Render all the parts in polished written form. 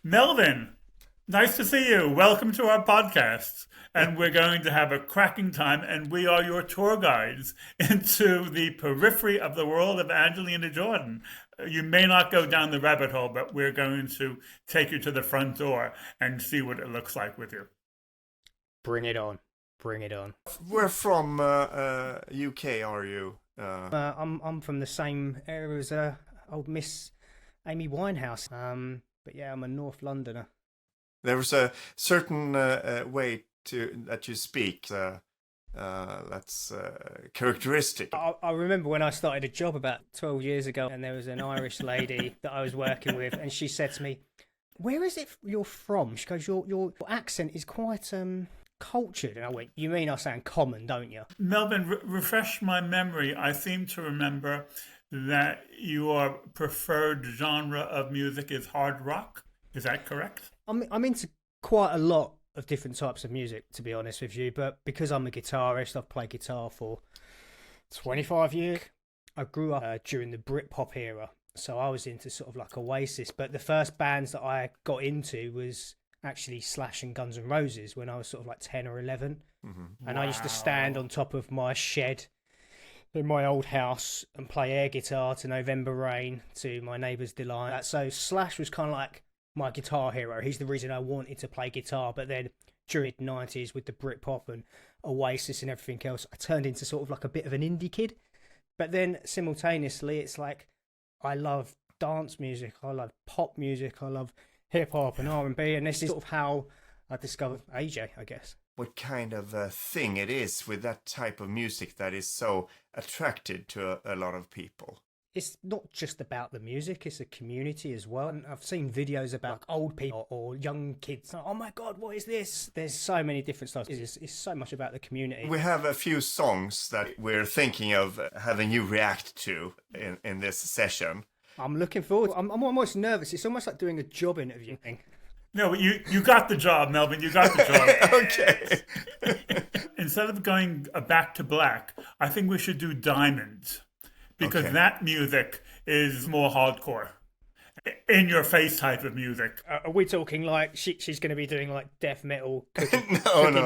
Melvin, nice to see you. Welcome to our podcast. And we're going to have a cracking time, and we are your tour guides into the periphery of the world of Angelina Jordan. You may not go down the rabbit hole, but we're going to take you to the front door and see what it looks like with you. Bring it on. Bring it on. Where from UK are you? I'm from the same area as old Miss Amy Winehouse. But yeah, I'm a North Londoner. There was a certain way that you speak. That's characteristic. I remember when I started a job about 12 years ago, and there was an Irish lady that I was working with, and she said to me, "Where is it you're from?" She goes, "Your accent is quite cultured." And I went, "You mean I sound common, don't you?" Melvin, refresh my memory. I seem to remember that your preferred genre of music is hard rock. Is that correct? I'm into quite a lot of different types of music, to be honest with you, but because I'm a guitarist, I've played guitar for 25 years. I grew up during the Britpop era, so I was into sort of like Oasis, but the first bands that I got into was actually Slash and Guns N' Roses when I was sort of like 10 or 11. Mm-hmm. And I used to stand on top of my shed in my old house and play air guitar to November Rain to my neighbour's delight. So Slash was kind of like my guitar hero. He's the reason I wanted to play guitar. But then during the 90s with the Britpop and Oasis and everything else, I turned into sort of like a bit of an indie kid. But then simultaneously, it's like I love dance music, I love pop music, I love hip hop and R&B, and this is sort of how I discovered AJ, I guess. What kind of a thing it is with that type of music that is so attracted to a lot of people? It's not just about the music, it's a community as well. And I've seen videos about old people or young kids. Oh my God, what is this? There's so many different styles. It's so much about the community. We have a few songs that we're thinking of having you react to in this session. I'm looking forward. I'm almost nervous. It's almost like doing a job interview. No, you got the job, Melvin. You got the job. Okay. Instead of going back to black, I think we should do Diamonds. Because that music is more hardcore, in your face type of music. Are we talking like she's going to be doing like death metal? Cookie No. No.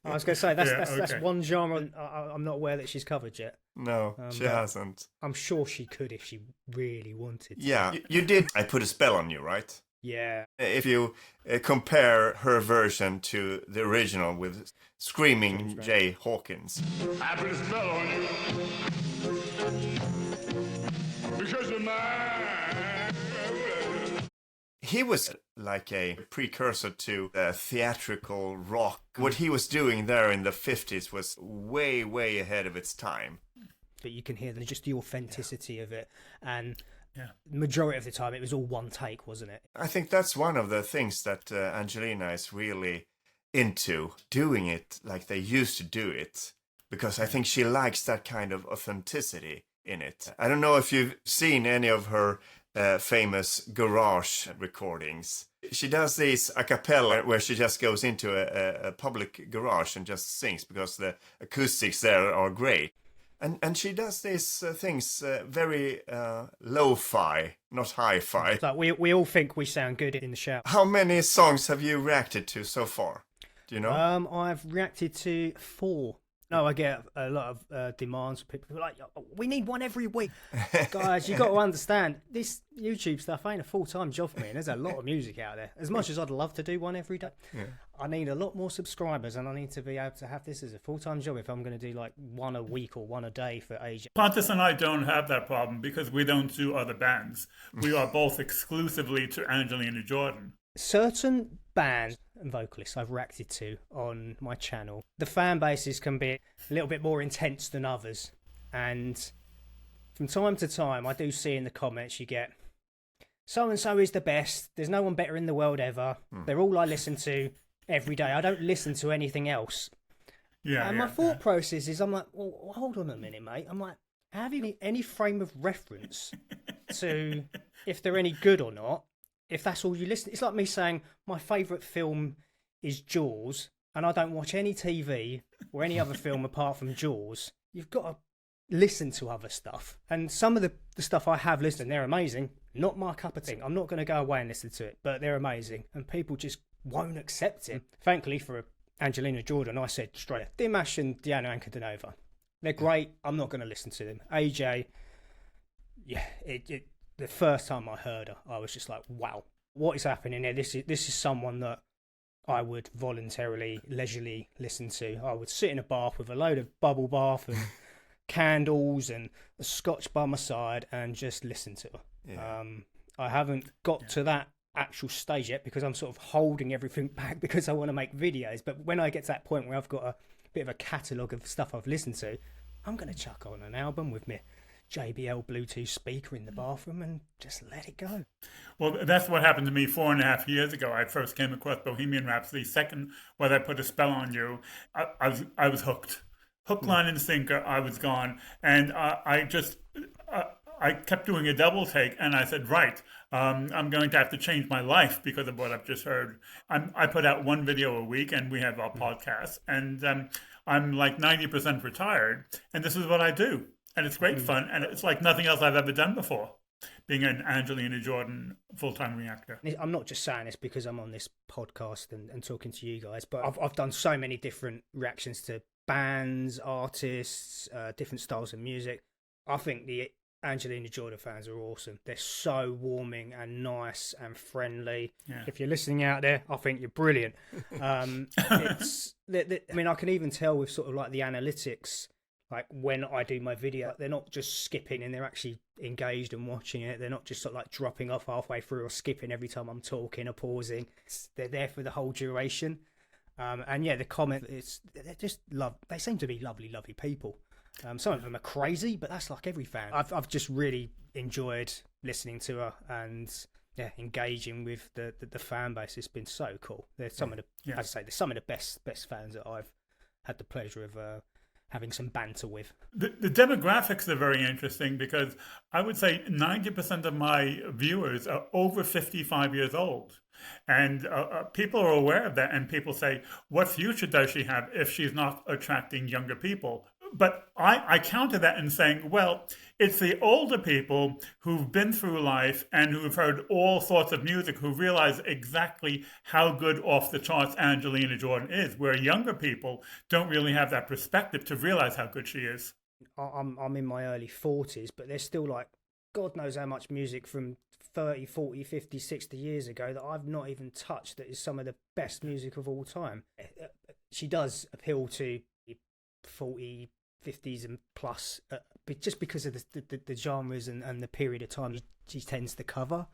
I was going to say that's one genre I'm not aware that she's covered yet. No, she hasn't. I'm sure she could if she really wanted to. Yeah, you did. I put a spell on you, right? Yeah. If you compare her version to the original with Screaming Jay Hawkins. I put a spell on you because you're mine. He was like a precursor to theatrical rock. What he was doing there in the 50s was way, way ahead of its time. But you can hear just the authenticity of it. And majority of the time it was all one take, wasn't it? I think that's one of the things that Angelina is really into, doing it like they used to do it, because I think she likes that kind of authenticity in it. I don't know if you've seen any of her famous garage recordings. She does these a cappella where she just goes into a public garage and just sings because the acoustics there are great. And she does these things very lo-fi, not hi-fi. So we all think we sound good in the shower. How many songs have you reacted to so far? Do you know? I've reacted to 4. No, I get a lot of demands. People are like, we need one every week. Guys, you got to understand, this YouTube stuff ain't a full-time job for me, and there's a lot of music out there. As much as I'd love to do one every day, I need a lot more subscribers, and I need to be able to have this as a full-time job if I'm going to do like one a week or one a day for AJ. Pontus and I don't have that problem because we don't do other bands. We are both exclusively to Angelina Jordan. Certain bands and vocalists I've reacted to on my channel, the fan bases can be a little bit more intense than others, and from time to time I do see in the comments you get so and so is the best, there's no one better in the world ever, they're all I listen to every day, I don't listen to anything else. My thought process is, I'm like, well, hold on a minute, mate. I'm like, have you any frame of reference to if they're any good or not? If that's all you listen, it's like me saying my favourite film is Jaws, and I don't watch any TV or any other film apart from Jaws. You've got to listen to other stuff. And some of the stuff I have listened, they're amazing. Not my cup of tea. I'm not going to go away and listen to it, but they're amazing. And people just won't accept it. Thankfully for Angelina Jordan, I said straight up, Dimash and Diana Ankudinova, they're great. I'm not going to listen to them. AJ, yeah, the first time I heard her, I was just like, wow, what is happening here? This is someone that I would voluntarily, leisurely listen to. I would sit in a bath with a load of bubble bath and candles and a scotch by my side and just listen to her. Yeah. I haven't got to that actual stage yet because I'm sort of holding everything back because I want to make videos. But when I get to that point where I've got a bit of a catalogue of stuff I've listened to, I'm going to chuck on an album with me JBL Bluetooth speaker in the bathroom and just let it go. Well, that's what happened to me 4.5 years ago. I first came across Bohemian Rhapsody. Second, when I Put a Spell on You, I was hooked. Hook, line, and sinker, I was gone. And I kept doing a double take, and I said, right, I'm going to have to change my life because of what I've just heard. I put out one video a week, and we have our podcast, and I'm like 90% retired, and this is what I do. And it's great fun, and it's like nothing else I've ever done before, being an Angelina Jordan full-time reactor. I'm not just saying this because I'm on this podcast and talking to you guys, but I've done so many different reactions to bands, artists, different styles of music. I think the Angelina Jordan fans are awesome. They're so warming and nice and friendly. Yeah. If you're listening out there, I think you're brilliant. I mean, I can even tell with sort of like the analytics, like when I do my video, they're not just skipping and they're actually engaged and watching it. They're not just sort of like dropping off halfway through or skipping every time I'm talking or pausing. They're there for the whole duration. And yeah, the comment, they're just they seem to be lovely, lovely people. Some of them are crazy, but that's like every fan. I've just really enjoyed listening to her and engaging with the fan base. It's been so cool. They're some of the, as I say, they're some of the best fans that I've had the pleasure of having some banter with. The demographics are very interesting because I would say 90% of my viewers are over 55 years old. And people are aware of that, and people say, what future does she have if she's not attracting younger people? But I counter that in saying, well, it's the older people who've been through life and who've heard all sorts of music who realize exactly how good off the charts Angelina Jordan is, where younger people don't really have that perspective to realize how good she is. I'm in my early 40s, but there's still like, God knows how much music from 30, 40, 50, 60 years ago that I've not even touched that is some of the best music of all time. She does appeal to 40, 50s and plus, but just because of the genres and the period of time she tends to cover.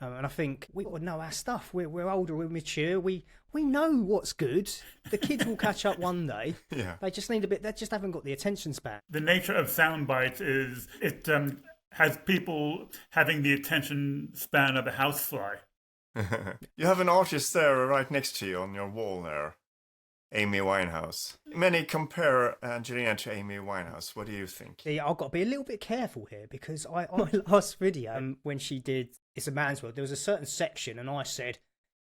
And I think we all know our stuff. We're older, we're mature. We know what's good. The kids will catch up one day. Yeah. They just need a bit. They just haven't got the attention span. The nature of sound bites is it has people having the attention span of a housefly. You have an artist there right next to you on your wall there. Amy Winehouse. Many compare Angelina to Amy Winehouse. What do you think? Yeah, I've got to be a little bit careful here because on my last video, when she did It's a Man's World, there was a certain section and I said,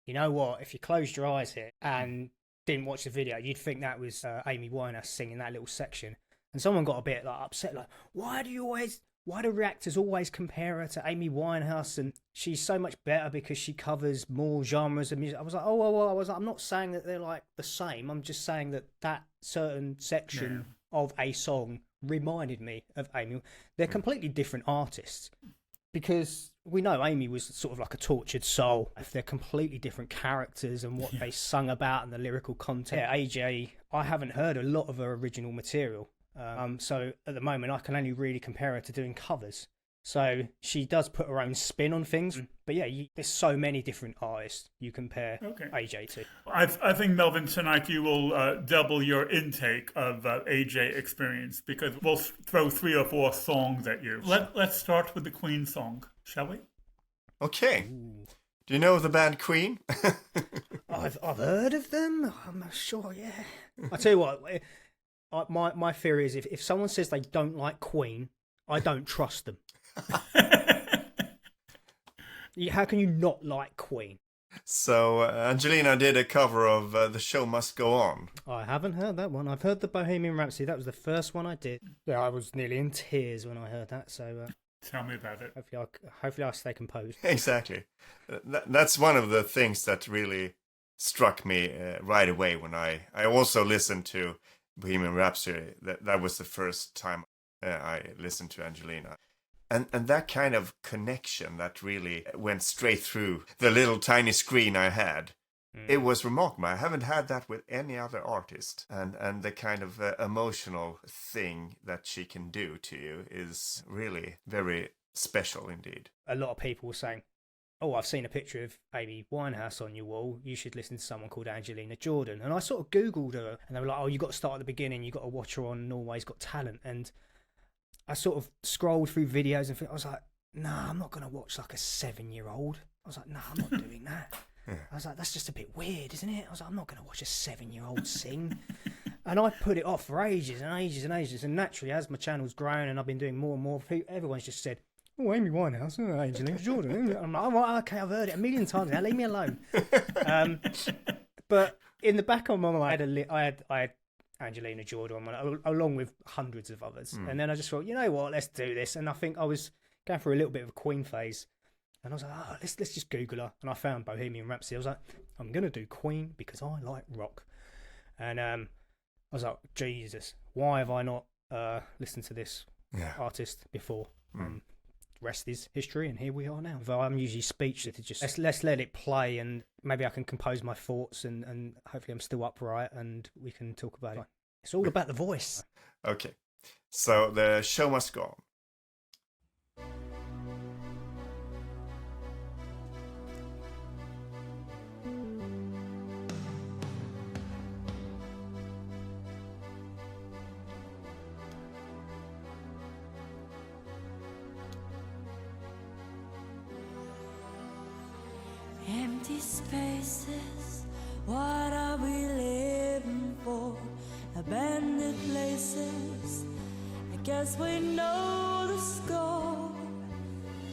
you know what, if you closed your eyes here and didn't watch the video, you'd think that was Amy Winehouse singing that little section. And someone got a bit like upset, like, why do reactors always compare her to Amy Winehouse? And she's so much better because she covers more genres of music. I was like, I'm not saying that they're like the same. I'm just saying that certain section of a song reminded me of Amy. They're completely different artists because we know Amy was sort of like a tortured soul. They're completely different characters and what they sung about and the lyrical content. Yeah, AJ, I haven't heard a lot of her original material. So at the moment, I can only really compare her to doing covers. So she does put her own spin on things. But yeah, there's so many different artists you compare AJ to. I think, Melvin, tonight you will double your intake of AJ experience because we'll throw 3 or 4 songs at you. Let's start with the Queen song, shall we? Okay. Ooh. Do you know the band Queen? I've heard of them. I'm not sure, yeah. I'll tell you what... My theory is if someone says they don't like Queen, I don't trust them. How can you not like Queen? So Angelina did a cover of The Show Must Go On. I haven't heard that one. I've heard the Bohemian Rhapsody. That was the first one I did. Yeah, I was nearly in tears when I heard that. So Tell me about it. hopefully I'll stay composed. Exactly. That's one of the things that really struck me right away when I also listened to Bohemian Rhapsody. That was the first time I listened to Angelina. And that kind of connection that really went straight through the little tiny screen I had. It was remarkable. I haven't had that with any other artist. And the kind of emotional thing that she can do to you is really very special indeed. A lot of people were saying, "Oh, I've seen a picture of Amy Winehouse on your wall. You should listen to someone called Angelina Jordan." And I sort of Googled her, and they were like, "Oh, you got to start at the beginning. You got to watch her on Norway's Got Talent." And I sort of scrolled through videos and I was like, "Nah, I'm not going to watch like a 7-year-old." I was like, "Nah, I'm not doing that." I was like, "That's just a bit weird, isn't it?" I was like, "I'm not going to watch a 7-year-old sing." And I put it off for ages and ages and ages. And naturally, as my channel's grown and I've been doing more and more, everyone's just said, "Oh, Amy Winehouse, oh, Angelina Jordan." I'm like, "Oh, well, okay, I've heard it a million times now. Leave me alone." But in the back of my mind, I had Angelina Jordan on, along with hundreds of others. And then I just thought, you know what, let's do this. And I think I was going through a little bit of a Queen phase. And I was like, oh, let's just Google her. And I found Bohemian Rhapsody. I was like, I'm going to do Queen because I like rock. And I was like, Jesus, why have I not listened to this artist before? Rest is history, and here we are now. Though I'm usually speechless, just let's let it play, and maybe I can compose my thoughts, and hopefully I'm still upright, and we can talk about it. It's all about the voice. Okay, so The Show Must Go On. Empty spaces, what are we living for? Abandoned places, I guess we know the score.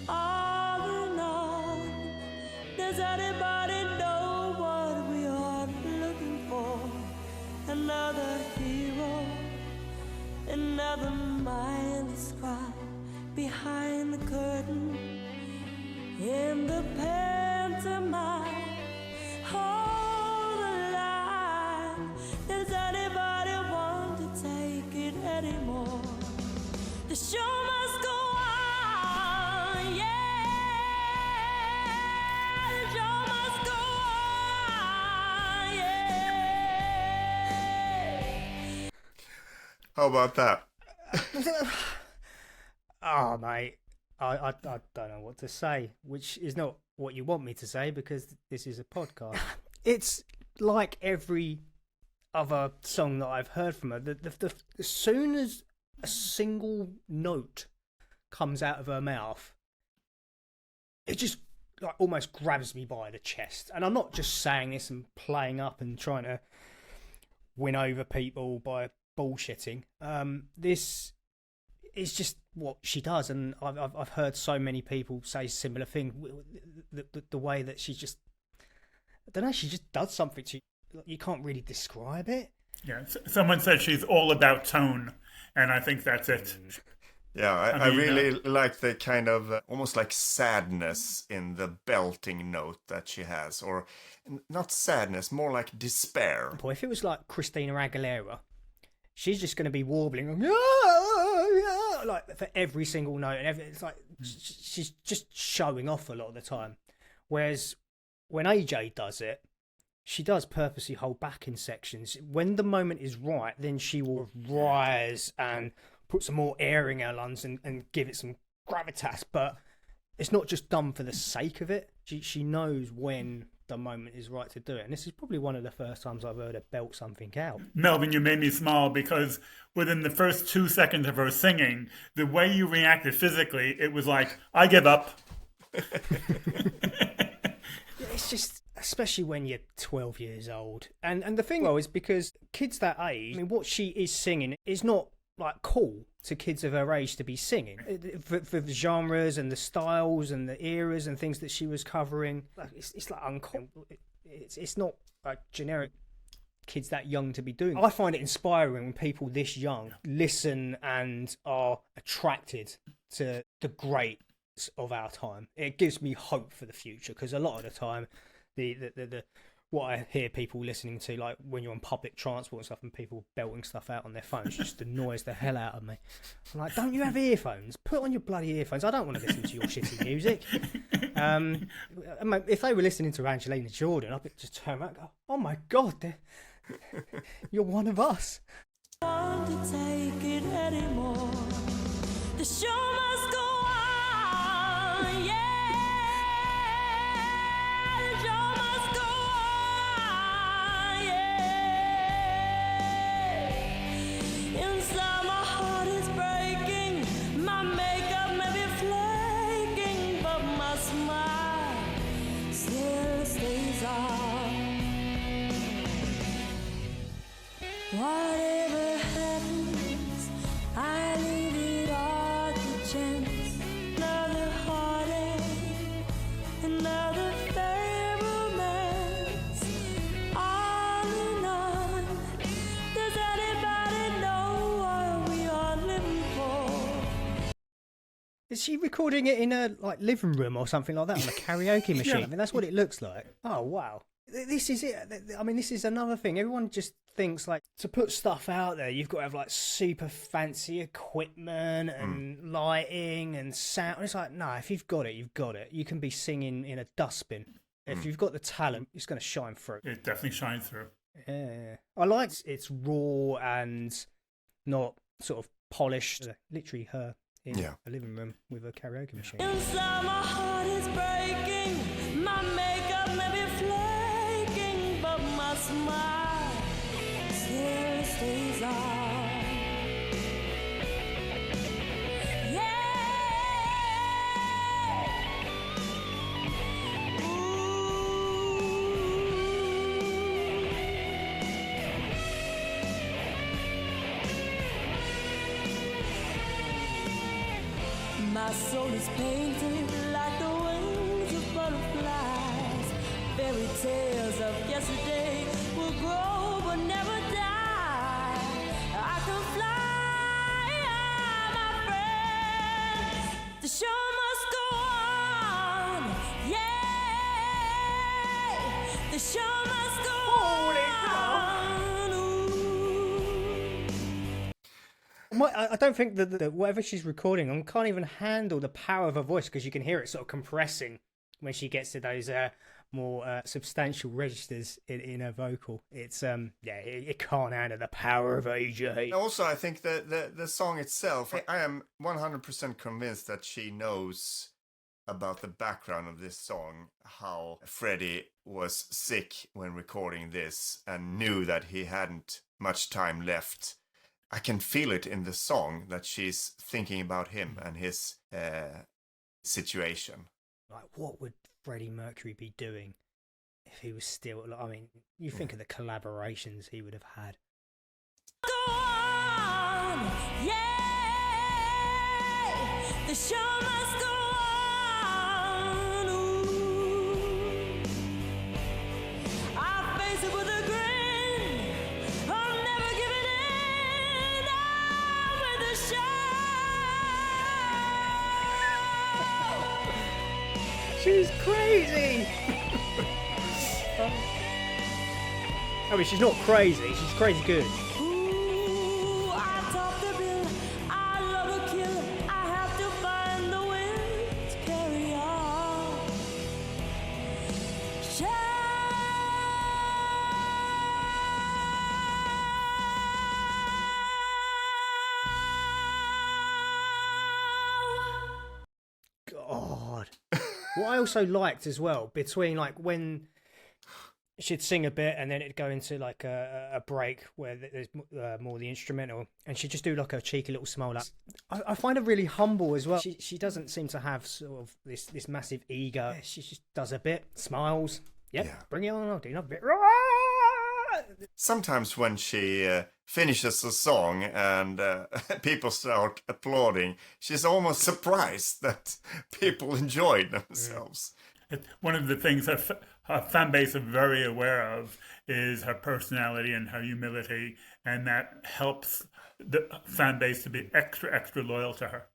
On and on, does anybody know what we are looking for? Another hero, another mindless cry behind the curtain. In the pantomime, hold the line. Does anybody want to take it anymore? The show must go on, yeah. The show must go on, yeah. How about that? Oh, mate. I don't know what to say, which is not what you want me to say because this is a podcast. It's like every other song that I've heard from her. As soon as a single note comes out of her mouth, it just like almost grabs me by the chest. And I'm not just saying this and playing up and trying to win over people by bullshitting. This is just what she does, and I've heard so many people say similar thing. The way that she just, I don't know, she just does something to you. You can't really describe it. Yeah, someone said she's all about tone, and I think that's it. Yeah, I really like the kind of almost like sadness in the belting note that she has, or not sadness, more like despair. Boy, if it was like Christina Aguilera, she's just going to be warbling like for every single note, and it's like she's just showing off a lot of the time. Whereas when AJ does it, she does purposely hold back in sections. When the moment is right, then she will rise and put some more air in her lungs and give it some gravitas. But it's not just done for the sake of it. She knows when the moment is right to do it. And this is probably one of the first times I've heard her belt something out. Melvin, you made me smile because within the first 2 seconds of her singing, the way you reacted physically, it was like, I give up. It's just, especially when you're 12 years old. And the thing, though, is because kids that age, I mean, what she is singing is not like cool to kids of her age to be singing for the genres and the styles and the eras and things that she was covering. Like it's like uncommon. It's not like generic kids that young to be doing. I find it inspiring when people this young listen and are attracted to the greats of our time. It gives me hope for the future, because a lot of the time the what I hear people listening to, like when you're on public transport and stuff and people belting stuff out on their phones, just annoys the hell out of me. I'm like, don't you have earphones? Put on your bloody earphones. I don't want to listen to your shitty music. If they were listening to Angelina Jordan, I'd just turn around and go, oh my God, you're one of us. Want to take it anymore. The show must go on, yeah. The show must go on, yeah. Inside my heart is breaking. My makeup may be flaking, but my smile still stays on. Whatever happens, I leave it all to chance. Another heartache, another failed romance. On and on. Does anybody know what we are living for? Is she recording it in a like living room or something like that on a karaoke machine? I mean, that's what it looks like. Oh wow, this is it. I mean, this is another thing. Everyone just thinks like to put stuff out there, you've got to have like super fancy equipment and lighting and sound. It's like, no, if you've got it, you've got it. You can be singing in a dustbin. If you've got the talent, it's going to shine through. It definitely shines through. Yeah, I like it's raw and not sort of polished. Literally her in a living room with a karaoke machine. Inside my heart is breaking. My makeup may be flaking, but my smile still stays on. Yeah. Ooh. My soul is painted like the wings of butterflies. Fairy tales of yesterday will grow but never die. I can fly, my friends. The show must go on, yeah. The show must go on. Ooh. I don't think that whatever she's recording on can't even handle the power of her voice, because you can hear it sort of compressing when she gets to those more substantial registers in her vocal. It's it can't handle the power of AJ. Also, I think the song itself, I am 100% convinced that she knows about the background of this song, how Freddie was sick when recording this and knew that he hadn't much time left. I can feel it in the song that she's thinking about him and his situation. Like, what would Freddie Mercury be doing if he was still? I mean, you think of the collaborations he would have had. Go on, yeah. The show must go on. Ooh. I face it with a grin. I'm never giving in. I'm with the show. She's crazy. I mean, she's not crazy. She's crazy good. Ooh, I top the bill. I love a kill. I have to find the wind to carry on. God. What I also liked as well, between like when she'd sing a bit and then it'd go into like a break where there's more the instrumental, and she'd just do like a cheeky little smile. Like, I find her really humble as well. She doesn't seem to have sort of this massive ego. She just does a bit, smiles. Yep, Yeah. bring it on. I'll do another bit. Sometimes when she finishes a song and people start applauding, she's almost surprised that people enjoy themselves. One of the things her fan base are very aware of is her personality and her humility, and that helps the fan base to be extra loyal to her.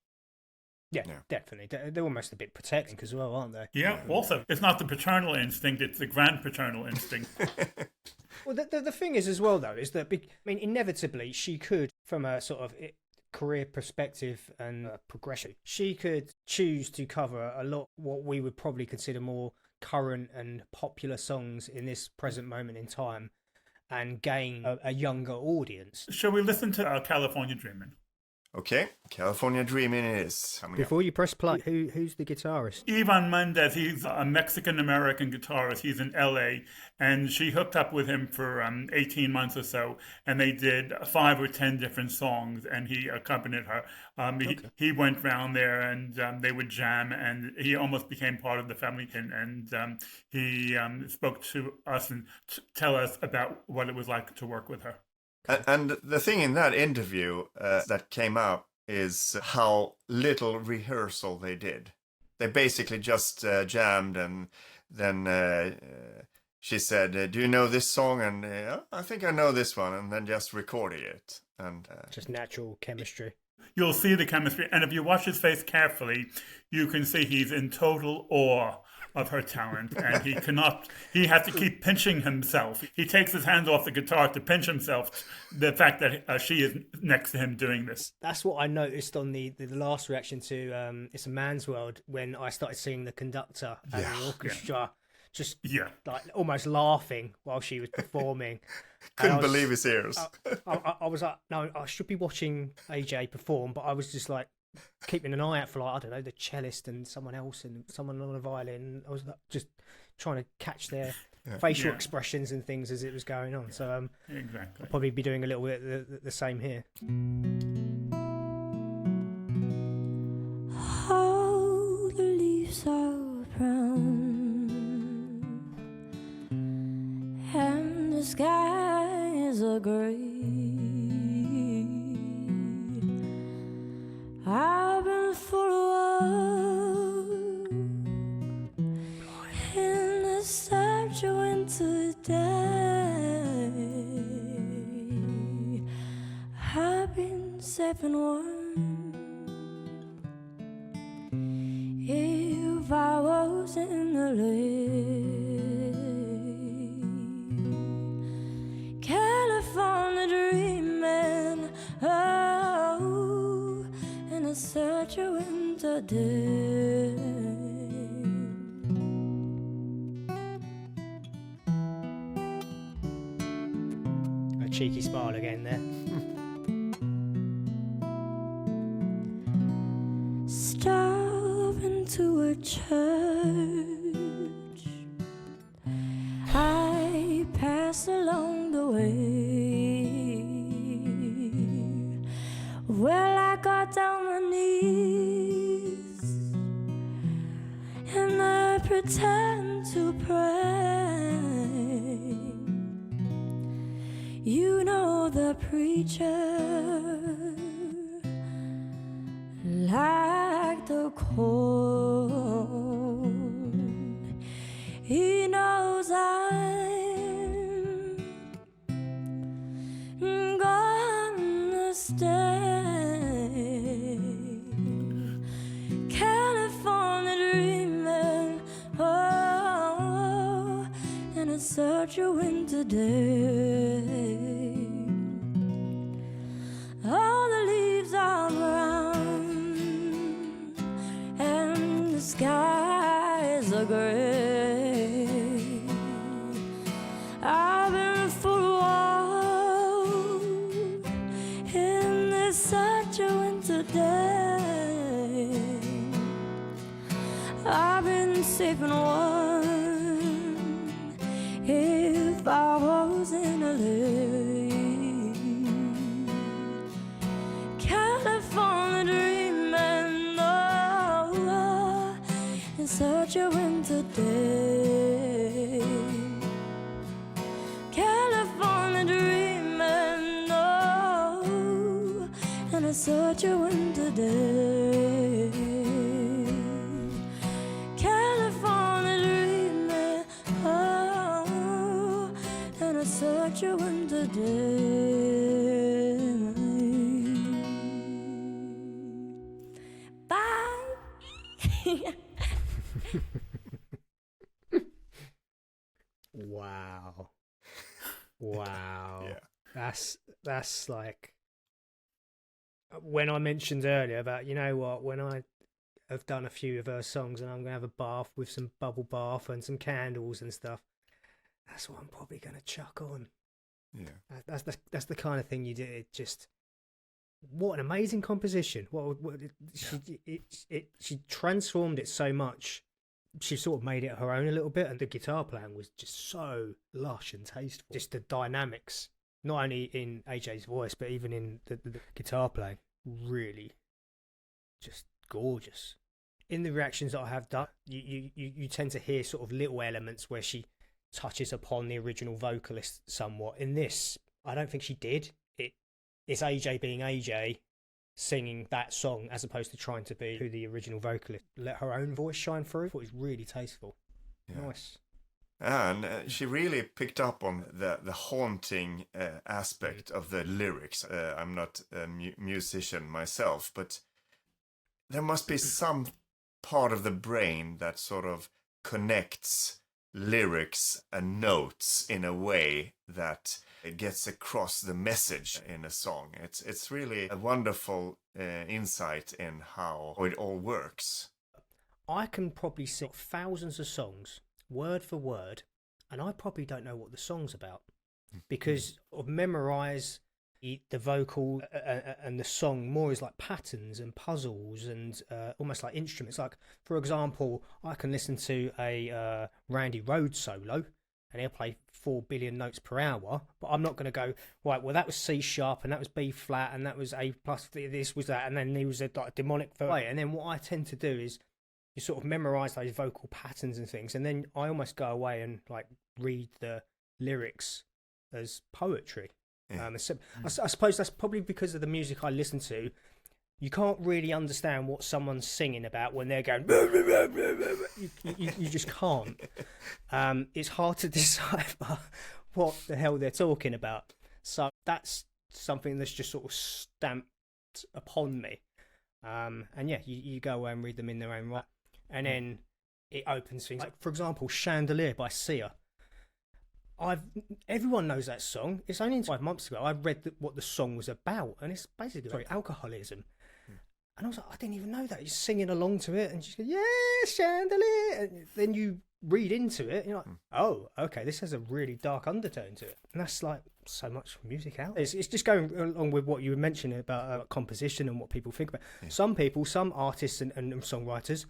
Yeah, definitely. They're almost a bit protecting as well, aren't they? Yeah, also, it's not the paternal instinct, it's the grand paternal instinct. Well, the thing is as well, though, is that, inevitably she could, from a sort of career perspective and progression, she could choose to cover a lot what we would probably consider more current and popular songs in this present moment in time and gain a younger audience. Shall we listen to California Dreamin'? Okay, California Dreamin' is coming Before you press play, who's the guitarist? Ivan Mendez, he's a Mexican-American guitarist. He's in L.A., and she hooked up with him for 18 months or so, and they did 5 or 10 different songs, and he accompanied her. He went round there, and they would jam, and he almost became part of the family, and he spoke to us and tell us about what it was like to work with her. And the thing in that interview that came out is how little rehearsal they did. They basically just jammed, and then she said, "Do you know this song?" And I think I know this one, and then just recorded it. And just natural chemistry. You'll see the chemistry, and if you watch his face carefully, you can see he's in total awe of her talent, and he has to keep pinching himself. He takes his hands off the guitar to pinch himself, the fact that she is next to him doing this. That's what I noticed on the last reaction to It's a Man's World, when I started seeing the conductor and the orchestra just like almost laughing while she was performing. Couldn't believe his ears. I was like, no, I should be watching AJ perform, but I was just like keeping an eye out for, like, I don't know, the cellist and someone else and someone on a violin. I was like, just trying to catch their facial expressions and things as it was going on. So exactly. I'll probably be doing a little bit the same here. How the leaves are brown and the skies are grey. I've been for a walk in the such a winter day. I've been safe and warm. If I was in the lake, California dreaming, oh, in such a winter day. A cheeky smile again there. Stop into a church. I pass along the way. Well, I got down my knees and I pretend to pray. You know the preacher, like the cold, he knows I'm gonna stay. California dreaming, oh, in such a winter day. All the leaves are brown and the skies are gray. I've been for a walk in this such a winter day. I've been safe and warm if I was in a lake. California dreaming, oh, in such a winter day. California I saw you one today. California dreaming, oh, and I saw you one today. Bye. Wow. Wow. Yeah. That's like when I mentioned earlier about, you know what, when I have done a few of her songs and I'm gonna have a bath with some bubble bath and some candles and stuff, that's what I'm probably gonna chuck on. Yeah. That's the kind of thing you do. It just, what an amazing composition. She transformed it so much. She sort of made it her own a little bit, and the guitar playing was just so lush and tasteful. Just the dynamics, not only in AJ's voice, but even in the guitar playing, really just gorgeous. In the reactions that I have done, you tend to hear sort of little elements where she touches upon the original vocalist somewhat. In this, I don't think she did. It's AJ being AJ, singing that song as opposed to trying to be who the original vocalist. Let her own voice shine through. I thought it was really tasteful. Yeah. Nice. And she really picked up on the haunting aspect of the lyrics. I'm not a musician myself, but there must be some part of the brain that sort of connects lyrics and notes in a way that it gets across the message in a song. It's really a wonderful insight in how it all works. I can probably sing thousands of songs, word for word, and I probably don't know what the song's about because I memorise the vocal and the song more as like patterns and puzzles and almost like instruments. Like, for example, I can listen to a Randy Rhoads solo and he'll play 4 billion notes per hour, but I'm not going to go, right, well, that was C sharp and that was B flat and that was A plus, this was that, and then there was a like, demonic way. And then what I tend to do is you sort of memorise those vocal patterns and things, and then I almost go away and like read the lyrics as poetry. Yeah. I suppose that's probably because of the music I listen to. You can't really understand what someone's singing about when they're going. You just can't. It's hard to decipher what the hell they're talking about. So that's something that's just sort of stamped upon me. And yeah, you go away and read them in their own right, and then it opens things. Like, for example, Chandelier by Sia. Everyone knows that song. It's only 5 months ago I read what the song was about, and it's basically alcoholism. And I was like, I didn't even know that. You're singing along to it, and she's going, yeah, Chandelier. And then you read into it, and you're like, oh, okay, this has a really dark undertone to it. And that's like so much music out. It's just going along with what you were mentioning about composition and what people think about. Yeah. Some people, some artists and songwriters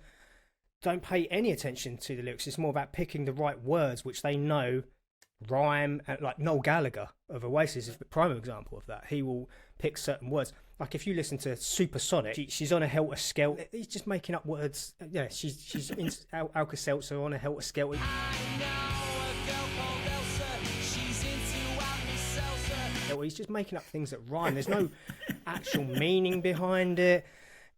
don't pay any attention to the lyrics. It's more about picking the right words, which they know rhyme. Like Noel Gallagher of Oasis is the prime example of that. He will pick certain words. Like if you listen to Supersonic, she's on a Helter Skelter. He's just making up words. Yeah, she's in Alka-Seltzer on a Helter Skelter. He's just making up things that rhyme. There's no actual meaning behind it.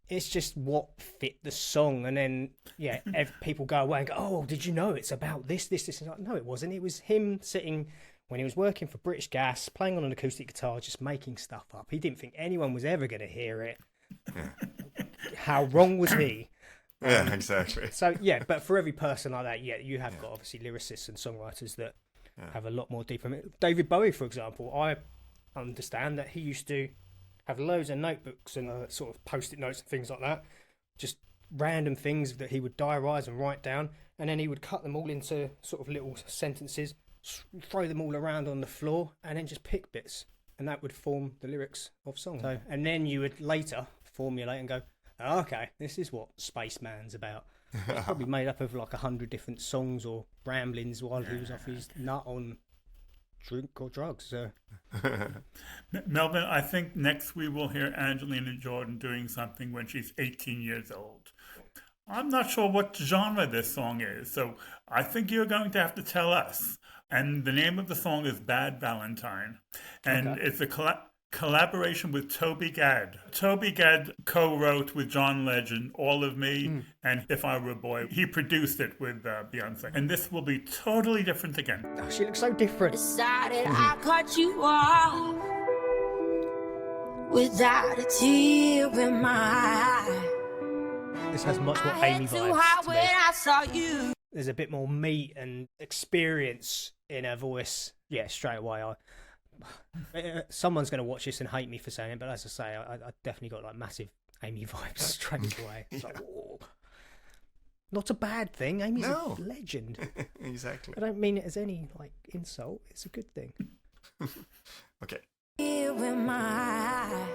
It's just what fit the song. And then, yeah, people go away and go, oh, did you know it's about this? And like, no, it wasn't. It was him sitting when he was working for British Gas, playing on an acoustic guitar, just making stuff up. He didn't think anyone was ever going to hear it. Yeah. How wrong was he? Yeah, exactly. So, yeah, but for every person like that, yeah, you have got obviously lyricists and songwriters that have a lot more deeper. David Bowie, for example, I understand that he used to have loads of notebooks and sort of post-it notes and things like that, just random things that he would diarise and write down, and then he would cut them all into sort of little sentences, throw them all around on the floor, and then just pick bits, and that would form the lyrics of songs. So, and then you would later formulate and go, oh, okay, this is what Spaceman's about. It's probably made up of like 100 different songs or ramblings while he was off his nut on drink or drugs. So. Melvin, I think next we will hear Angelina Jordan doing something when she's 18 years old. I'm not sure what genre this song is, so I think you're going to have to tell us. And the name of the song is Bad Valentine. And it's a collaboration with Toby Gad. Toby Gad co-wrote with John Legend All of Me and If I Were a Boy. He produced it with Beyonce. And this will be totally different again. Oh, she looks so different. Decided I cut you off without a tear in my eye. This has much more I Amy hit too vibes high to me. when I saw you. There's a bit more meat and experience in her voice. Yeah, straight away. Someone's going to watch this and hate me for saying it, but as I say, I definitely got like massive Amy vibes straight away. It's like, whoa. Not a bad thing. Amy's No. a legend. Exactly. I don't mean it as any like insult. It's a good thing. Okay. Tear in my eye.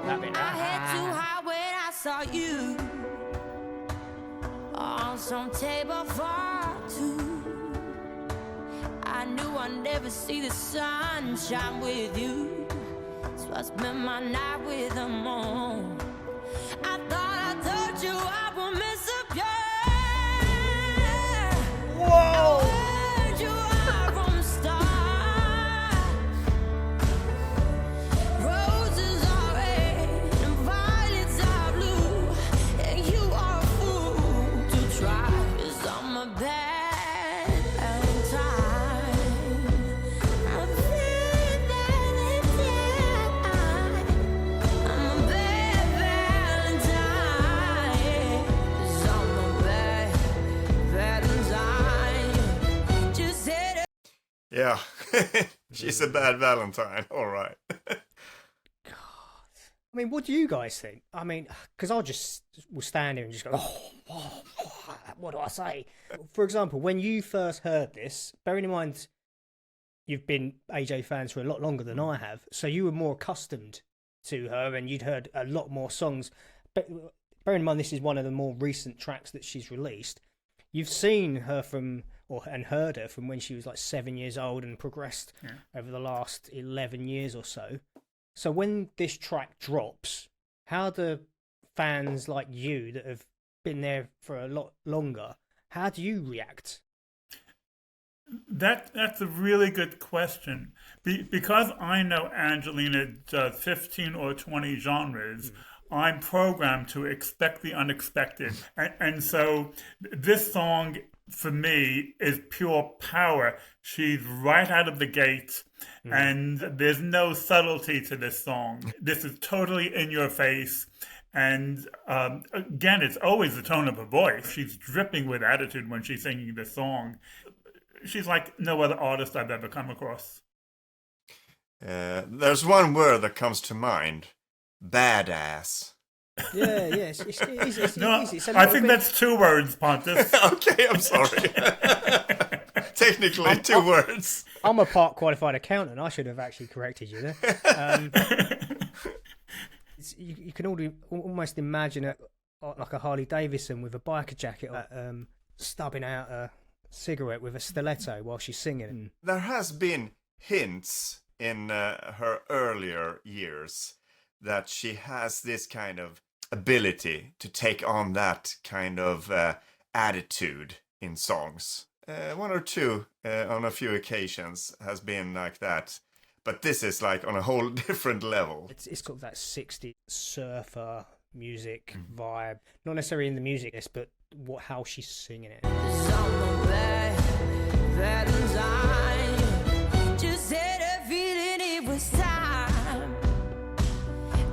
That bit. I hit too high when I saw you on some table for two. I knew I'd never see the sunshine with you, so I spent my night with the moon. I thought I told you I would miss a girl. Whoa! I heard you out from the start. Roses are red and violets are blue, and you are a fool to try. 'Cause I'm a bad Valentine. I'm a bad Valentine. I'm a bad Valentine. 'Cause I'm a bad Valentine. Just said it. Yeah. She's a bad Valentine. All right. I mean, what do you guys think? I mean, because I just will stand here and just go, what do I say? For example, when you first heard this, bearing in mind you've been AJ fans for a lot longer than I have, so you were more accustomed to her and you'd heard a lot more songs. But bearing in mind this is one of the more recent tracks that she's released, you've seen her and heard her from when she was like 7 years old and progressed over the last 11 years or so. So when this track drops, how do fans like you that have been there for a lot longer, how do you react? That's a really good question. Because I know Angelina does 15 or 20 genres, I'm programmed to expect the unexpected. And so this song, for me, is pure power. She's right out of the gate, and there's no subtlety to this song. This is totally in your face. And again, it's always the tone of her voice. She's dripping with attitude when she's singing this song. She's like no other artist I've ever come across. There's one word that comes to mind. Badass. Yeah, it's No, easy. It's a I little think bit- that's 2 words, Pontus. Okay, I'm sorry. Technically, 2 words. I'm a part qualified accountant. I should have actually corrected you there. You can almost imagine it like a Harley Davidson with a biker jacket, stubbing out a cigarette with a stiletto while she's singing. There has been hints in her earlier years that she has this kind of ability to take on that kind of attitude in songs. 1 or 2 on a few occasions has been like that. But this is like on a whole different level. It's got that 60s surfer music vibe. Not necessarily in the music, but how she's singing it. 'Cause I'm a bad Valentine. Just had a feeling it was time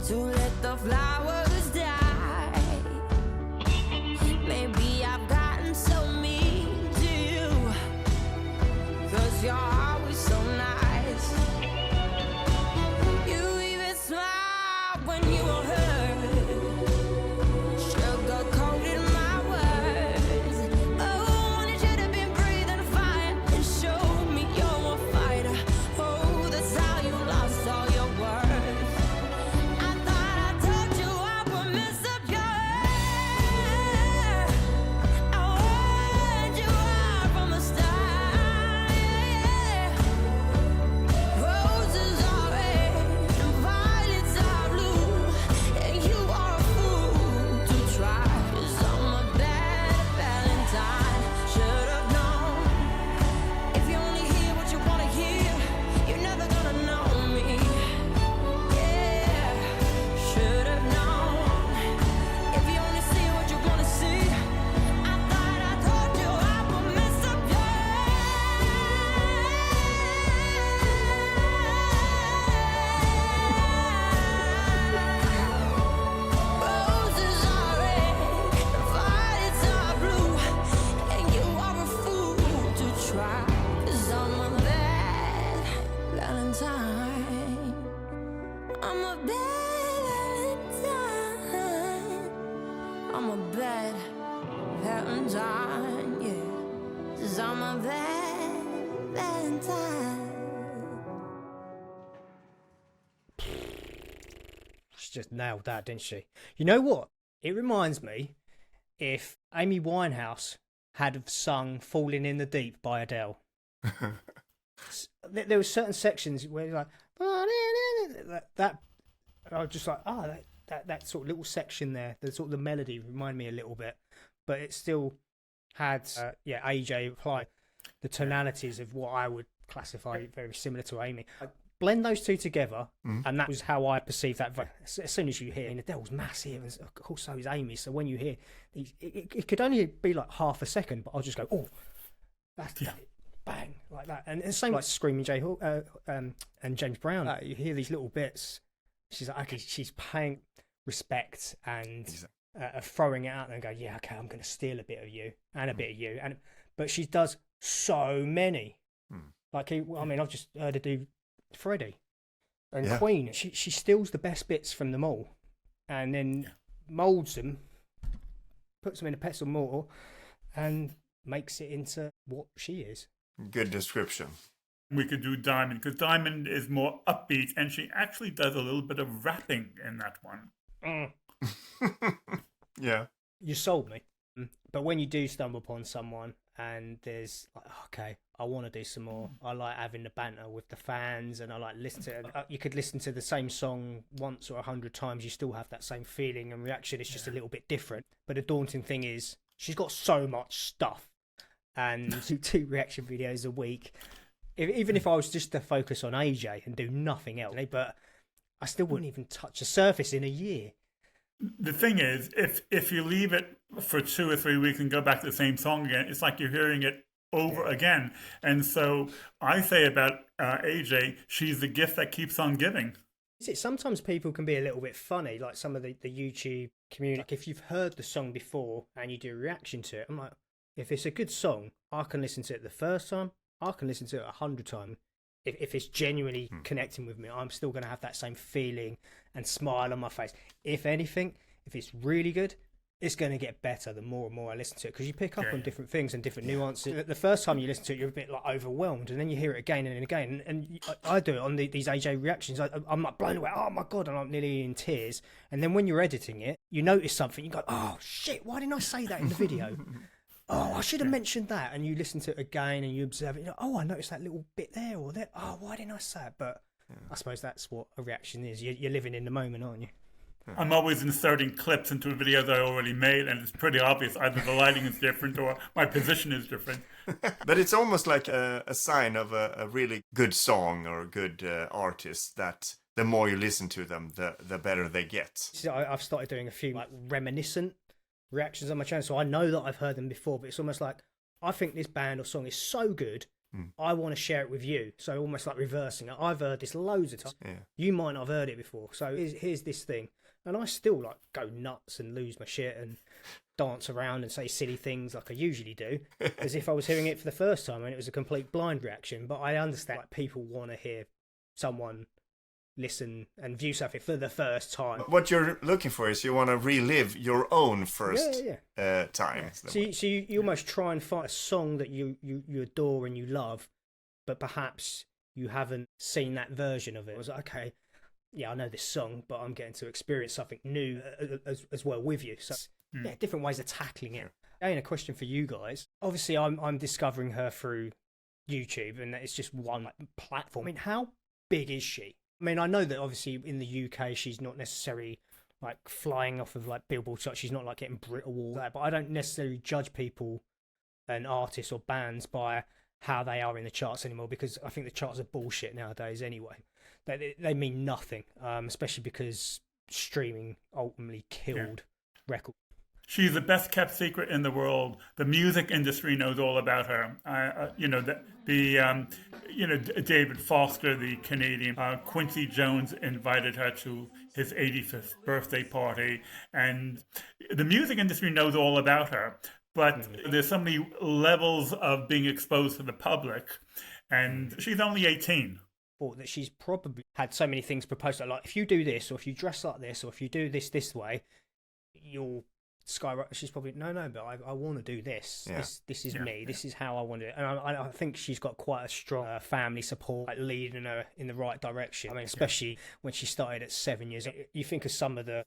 to let the flowers die. Maybe I've gotten so mean to you, 'cause you're always so nice. You even smiled when you were hurt, sugar-coated my words. Oh, and you should have been breathing fire and showed me you're a fighter. Oh, that's how you lost all your worth. I thought I told you I Valentine, yeah. 'Cause I'm a Valentine. She just nailed that, didn't she? You know what? It reminds me if Amy Winehouse had have sung "Falling in the Deep" by Adele. There were certain sections where like that I was just like, that sort of little section there, the sort of the melody reminded me a little bit, but it still had AJ apply the tonalities of what I would classify very similar to Amy. Blend those two together, and that was how I perceived that. As soon as you hear, Adele's massive, and of course so is Amy. So when you hear, it could only be like half a second, but I'll just go, oh, that's bang, like that. And it's the same like Screaming Jay Hawk and James Brown. You hear these little bits. She's like, okay, she's paying respect and throwing it out there and go, yeah, okay, I'm going to steal a bit of you and a bit of you, but she does so many. Like, I've just heard her do Freddie and Queen. She steals the best bits from them all and then moulds them, puts them in a pestle mortar and makes it into what she is. Good description. We could do Diamond, because Diamond is more upbeat, and she actually does a little bit of rapping in that one. Yeah. You sold me. But when you do stumble upon someone and there's like, okay, I want to do some more. I like having the banter with the fans, and I like listen to it. You could listen to the same song once or 100 times. You still have that same feeling and reaction. It's just a little bit different. But the daunting thing is she's got so much stuff, and two reaction videos a week. Even if I was just to focus on AJ and do nothing else, but I still wouldn't even touch the surface in a year. The thing is, if you leave it for 2 or 3 weeks and go back to the same song again, it's like you're hearing it over again. And so I say about AJ, she's the gift that keeps on giving. Sometimes people can be a little bit funny, like some of the YouTube community. Like if you've heard the song before and you do a reaction to it, I'm like, if it's a good song, I can listen to it the first time. I can listen to it 100 times. If it's genuinely connecting with me, I'm still going to have that same feeling and smile on my face. If anything, if it's really good, it's going to get better the more and more I listen to it, because you pick up on different things and different nuances. The first time you listen to it, you're a bit like overwhelmed, and then you hear it again and again. And I do it on these AJ reactions. I'm like blown away. Oh my God, and I'm nearly in tears. And then when you're editing it, you notice something. You go, oh shit, why didn't I say that in the video? Oh, I should have mentioned that. And you listen to it again and you observe it. You're like, oh, I noticed that little bit there or there. Oh, why didn't I say it? But I suppose that's what a reaction is. You're living in the moment, aren't you? I'm always inserting clips into a video that I already made, and it's pretty obvious. Either the lighting is different or my position is different. But it's almost like a sign of a really good song or a good artist, that the more you listen to them, the better they get. So I've started doing a few like reminiscent reactions on my channel, so I know that I've heard them before, but it's almost like I think this band or song is so good, I want to share it with you. So almost like reversing it. I've heard this loads of times. You might not have heard it before, so here's this thing, and I still like go nuts and lose my shit and dance around and say silly things like I usually do, as if I was hearing it for the first time and it was a complete blind reaction. But I understand like people want to hear someone listen and view something for the first time. What you're looking for is you want to relive your own first time. So you almost try and find a song that you adore and you love, but perhaps you haven't seen that version of it. I was like, okay, yeah, I know this song, but I'm getting to experience something new as well with you. So different ways of tackling it. Again, a question for you guys. Obviously, I'm discovering her through YouTube, and it's just one like platform. I mean, how big is she? I mean, I know that obviously in the UK she's not necessarily like flying off of like Billboard charts. She's not like getting Brit Award, but I don't necessarily judge people and artists or bands by how they are in the charts anymore, because I think the charts are bullshit nowadays anyway. They mean nothing, especially because streaming ultimately killed records. She's the best kept secret in the world. The music industry knows all about her. David Foster, the Canadian, Quincy Jones invited her to his 85th birthday party, and the music industry knows all about her. But there's so many levels of being exposed to the public, and she's only 18. That she's probably had so many things proposed, like if you do this, or if you dress like this, or if you do this way, you'll skyrocket. She's probably but I want to do this. Yeah. This is me. This is how I want to do it. And I think she's got quite a strong family support, like, leading her in the right direction. I mean, especially when she started at 7 years. You think of some of the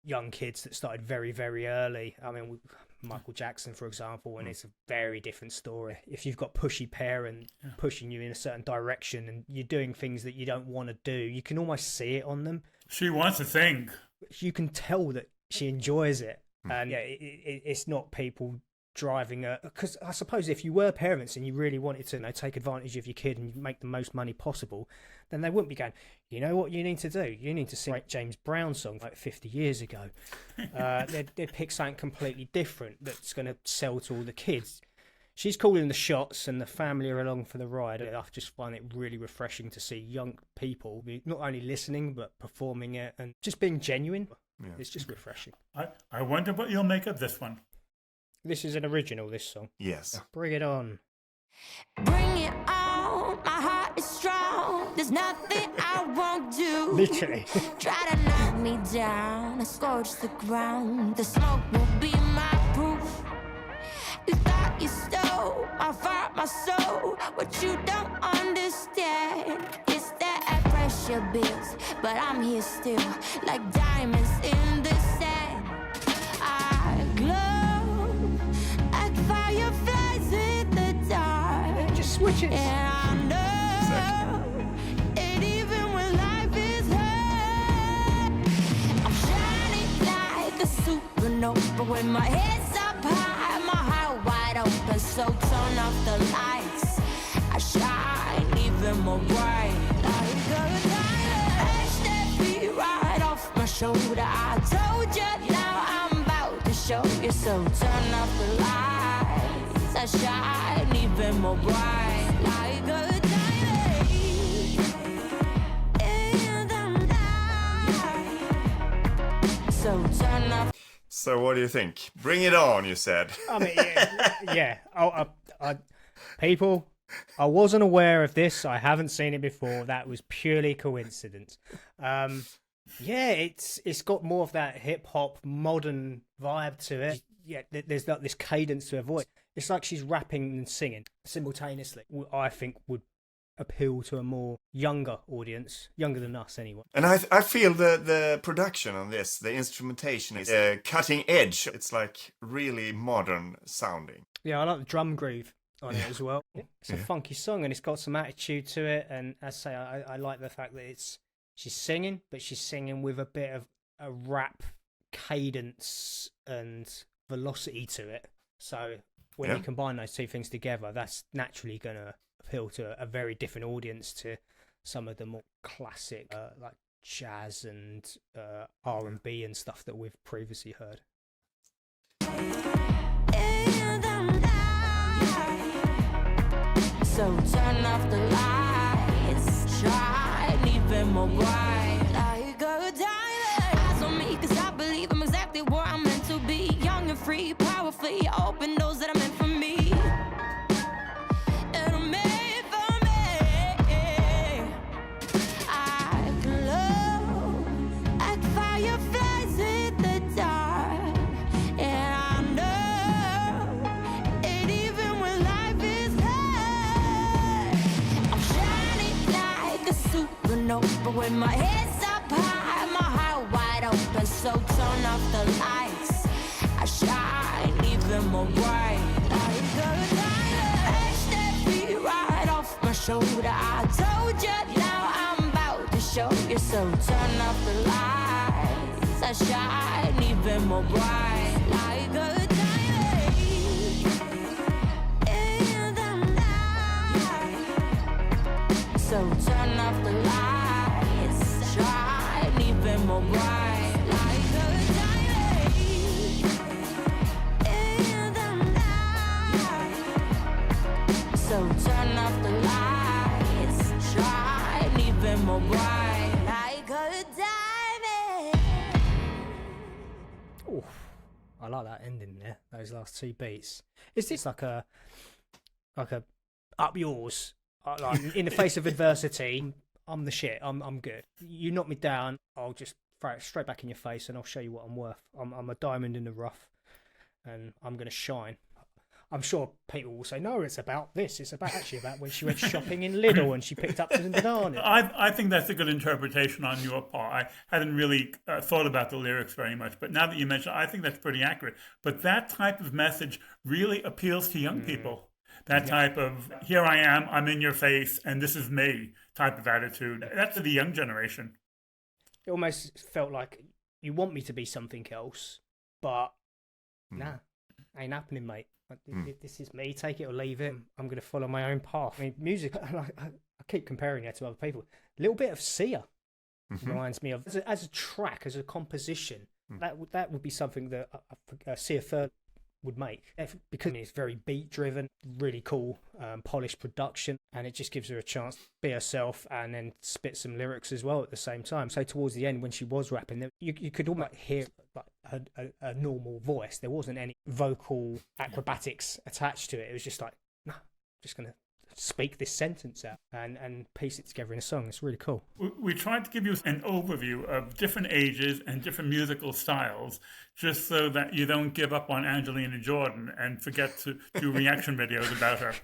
young kids that started very, very early. I mean, Michael Jackson, for example, and it's a very different story. If you've got pushy parents pushing you in a certain direction and you're doing things that you don't want to do, you can almost see it on them. She wants to sing. You can tell that she enjoys it. And it's not people driving her. Because I suppose if you were parents and you really wanted to take advantage of your kid and make the most money possible, then they wouldn't be going, you know what you need to do? You need to sing a James Brown song like 50 years ago. They'd pick something completely different that's going to sell to all the kids. She's calling the shots and the family are along for the ride. I just find it really refreshing to see young people be not only listening but performing it and just being genuine. Yeah. It's just refreshing. I wonder what you'll make of this one. This is an original, this song. Yes. Bring it on. Bring it on, my heart is strong. There's nothing I won't do. Literally. Try to knock me down, I scorch the ground. The smoke will be my proof. You thought you stole my heart, my soul. What you don't understand is that I pressure bills, but I'm here still, like diamonds in the sand. I glow like fireflies in the dark. Just switch it. And I know, and even when life is hard, I'm shining like a supernova when my head's up high, my heart wide open. So turn off the lights, I shine even more bright. Like a diamond, edge that beat right off my shoulder. I told you, now I'm about to show you. So turn off the lights, I shine even more bright. Like a diamond in the night. So turn off. So what do you think? Bring it on, you said. I mean, yeah. People, I wasn't aware of this. I haven't seen it before. That was purely coincidence. Yeah, it's got more of that hip hop modern vibe to it. Yeah, there's not this cadence to her voice. It's like she's rapping and singing simultaneously. I think would appeal to a more younger audience, younger than us anyway. And I feel the production on this, the instrumentation is cutting edge. It's like really modern sounding. Yeah, I like the drum groove on it as well. It's a funky song and it's got some attitude to it. And as I say, I like the fact that she's singing, but she's singing with a bit of a rap cadence and velocity to it. So when you combine those two things together, that's naturally going to appeal to a very different audience to some of the more classic like jazz and R&B and stuff that we've previously heard. So turn off the lights, shine even more bright. Like a diamond. Eyes on me, cause I believe I'm exactly where I'm meant to be. Young and free, powerfully, open doors that are meant for me. And I'm made for me. I glow like fireflies in the dark. And I know, and even when life is hard, I'm shining like a supernova when my head's up high, my heart wide open. So turn off the lights, I shine even more bright. Like a diamond, edge that beat right off my shoulder. I told you, now I'm about to show you. So turn off the lights, I shine even more bright. Like a diamond in the night. So turn off the lights, shine even more bright. Like a diamond in the night. So turn off the lights, shine even more bright. Like a diamond. Oof, I like that ending there. Those last two beats. Is this like a up yours? Like in the face of adversity, I'm the shit. I'm good. You knock me down, I'll just throw it straight back in your face, and I'll show you what I'm worth. I'm a diamond in the rough. and I'm going to shine. I'm sure people will say, no, it's about this. It's actually about when she went shopping in Lidl and she picked up some bananas. I think that's a good interpretation on your part. I hadn't really thought about the lyrics very much, but now that you mention it, I think that's pretty accurate. But that type of message really appeals to young people. That type of, here I am, I'm in your face, and this is me type of attitude. That's for the young generation. It almost felt like you want me to be something else, but nah, ain't happening, mate. This is me. Take it or leave it. I'm going to follow my own path. I mean, music, I keep comparing it to other people. A little bit of Sia reminds me of, as a track, as a composition, that would be something that Sia Furler would make, because it's very beat driven, really cool, polished production, and it just gives her a chance to be herself and then spit some lyrics as well at the same time. So towards the end, when she was rapping, you could almost hear like a normal voice. There wasn't any vocal acrobatics attached to it. It was just like, no, just gonna speak this sentence out and piece it together in a song. It's really cool. We tried to give you an overview of different ages and different musical styles, just so that you don't give up on Angelina Jordan and forget to do reaction videos about her.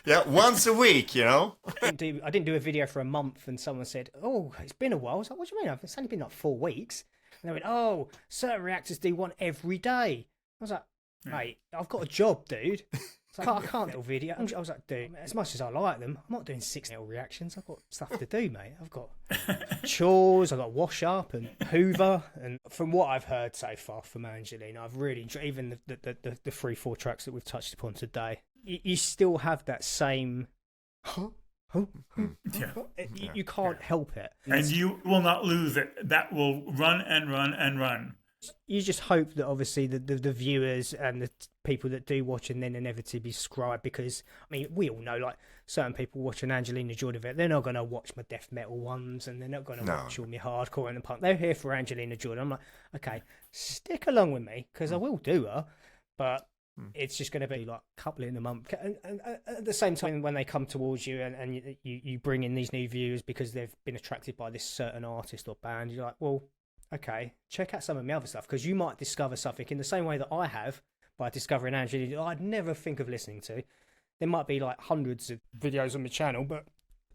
Yeah, once a week, you know. I didn't do a video for a month, and someone said, "Oh, it's been a while." I was like, "What do you mean? It's only been like 4 weeks." And they went, "Oh, certain reactors do one every day." I was like, "Mate, I've got a job, dude. I can't do a video." I was like, dude, as much as I like them, I'm not doing 6 little reactions. I've got stuff to do, mate. I've got chores, I've got wash up and hoover. And from what I've heard so far from Angelina, I've really enjoyed even the 3-4 tracks that we've touched upon today. You still have that same... You can't help it. And you will not lose it. That will run and run and run. You just hope that obviously the viewers and the people that do watch and then inevitably subscribe, because I mean we all know, like, certain people watch an Angelina Jordan video, they're not going to watch my death metal ones, and they're not going to watch all my hardcore and the punk. They're here for Angelina Jordan. I'm like, okay, stick along with me, because I will do her, but it's just going to be like a couple in a month. And at the same time, when they come towards you and you bring in these new viewers because they've been attracted by this certain artist or band, you're like, well, okay, check out some of my other stuff, because you might discover something in the same way that I have by discovering Angelina that I'd never think of listening to. There might be like hundreds of videos on my channel, but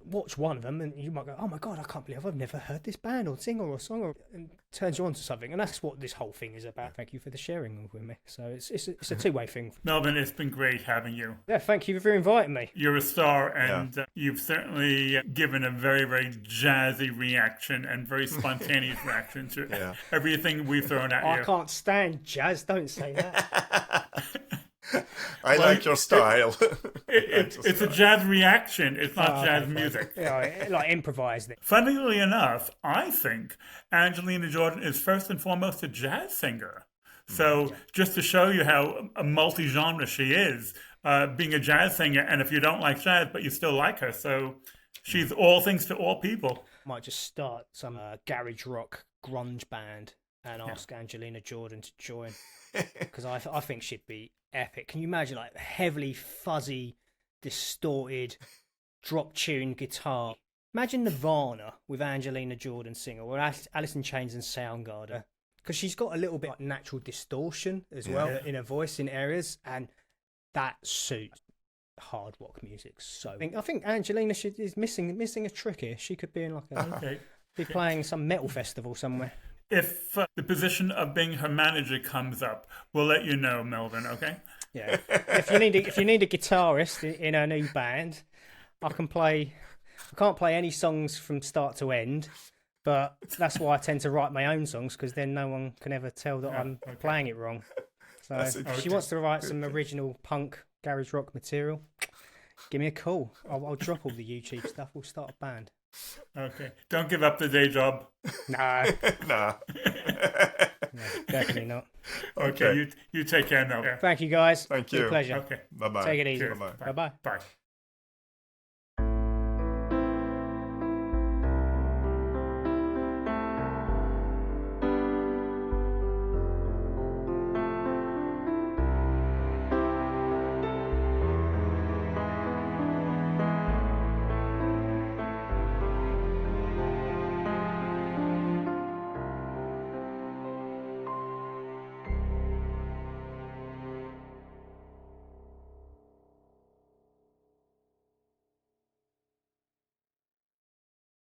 watch one of them and you might go, oh my God, I can't believe I've never heard this band or singer or song, and turns you on to something. And that's what this whole thing is about. Thank you for the sharing with me. So it's a two-way thing. Melvin, it's been great having you. Yeah, thank you for inviting me. You're a star, and you've certainly given a very, very jazzy reaction and very spontaneous reaction to everything we've thrown at you. I can't stand jazz, don't say that. I like your style. It's a jazz reaction. It's not jazz music. Yeah, like improvised it. Funnily enough, I think Angelina Jordan is first and foremost a jazz singer. So just to show you how a multi-genre she is, being a jazz singer, and if you don't like jazz, but you still like her, so she's all things to all people. Might just start some garage rock grunge band and ask Angelina Jordan to join, because I think she'd be epic. Can you imagine, like, heavily fuzzy, distorted, drop tune guitar? Imagine Nirvana with Angelina Jordan singing, or Alice in Chains and Soundgarden, because she's got a little bit of natural distortion as well in her voice in areas, and that suits hard rock music. So I think Angelina is missing a trick here. She could be in like be playing some metal festival somewhere. If the position of being her manager comes up, we'll let you know, Melvin, okay? Yeah. If you need a guitarist in a new band, I can't play any songs from start to end, but that's why I tend to write my own songs, because then no one can ever tell that I'm playing it wrong. So if she wants to write some original punk garage rock material, give me a call. I'll drop all the YouTube stuff. We'll start a band. Okay. Don't give up the day job. No. Nah. No, definitely not. Okay. You take care now. Thank you, guys. Thank It's been you. a pleasure. Okay. Bye-bye. Take it easy. Bye-bye. Bye-bye. Bye.